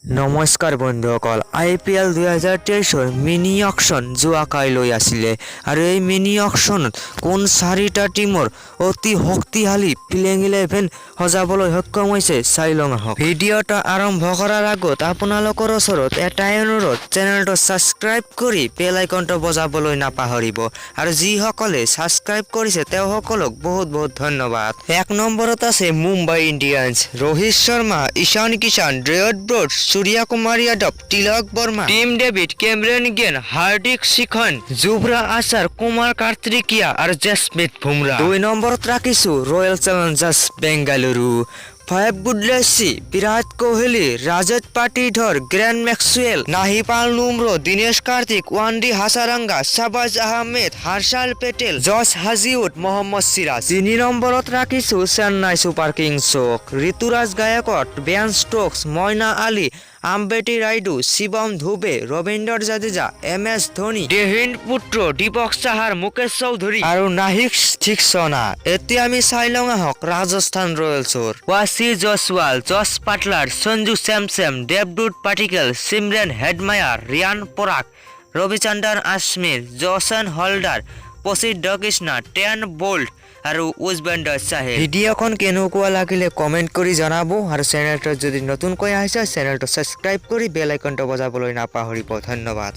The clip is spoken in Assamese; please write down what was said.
নমস্কাৰ বন্ধুসকল, IPL 2023ৰ মিনি অকশ্যন যোৱাকাইলৈ আছিলে আৰু এই মিনি অকশ্যনত কোন চাৰিটা টীমৰ অতি শক্তিশালী প্লেইং 11 সজাবলৈ সক্ষম হৈছে চাই লওঁ আহক। ভিডিঅ'টো আৰম্ভ কৰাৰ আগত আপোনালোকৰ ওচৰত এটাই অনুৰোধ, চেনেলটো ছাবস্ক্ৰাইব কৰি বেল আইকনটো বজাবলৈ নাপাহৰিব আৰু যিসকলে ছাবস্ক্ৰাইব কৰিছে তেওঁসকলক বহুত বহুত ধন্যবাদ। 1 নম্বৰত আছে মুম্বাই ইণ্ডিয়ান্স, ৰোহিত শৰ্মা, ঈশান কিষাণ, ড্ৰেয়ড ব্ৰড, Surya Kumar Yadav, Tilak Varma, Tim David, Cameron Green, Hardik शिखन, जुबरा आचार, कुमार कार्तिकिया और जसप्रीत बुमराह। 2 নম্বৰত ৰাখিছো ৰয়েল চেলেঞ্জাৰ্ছ বেংগালুৰু, ফাইভ বুডলেছি, Virat Kohli, Rajat Patidar, Glenn Maxwell, Mahipal Lomror, Dinesh Karthik, Wanindu Hasaranga, Shahbaz Ahmed, Harshal Patel, Josh Hazlewood, Mohammed Siraj. 3 নম্বৰত ৰাখিছো Chennai Super Kings, Ruturaj Gaikwad, Ben Stokes, Moeen Ali, আম্বেটি Rayudu, Shivam ধুবে, Rabindra Jadeja, MS Dhoni, দেহিন পুত্ৰ, দীপক চাহাৰ, মুকেশ চৌধুৰী আৰু নাহিক থিকচনা। এতিয়া আমি চাই লওঁ আহক ৰাজস্থান ৰয়েলছৰ। ৱাছী জয়ছৱাল, জছ পাটলাৰ, সঞ্জু চেমচেম, দেৱদূত পাটিকেল, চিমৰেন হেডমায়াৰ, ৰিয়ান পৰাগ, ৰবিচন্দ্ৰন আশ্বিন, জছন হলদাৰ, প্ৰসিদ্ধ কৃষ্ণা, টেন বোল্ট আৰু উজবেন্দ্ৰ চাহেল। ভিডিঅ'খন কেনেকুৱা লাগিলে কমেণ্ট কৰি জনাব আৰু চেনেলটো যদি নতুনকৈ আহিছে চেনেলটো ছাবস্ক্ৰাইব কৰি বেল আইকনটো বজাবলৈ নাপাহৰিব। ধন্যবাদ।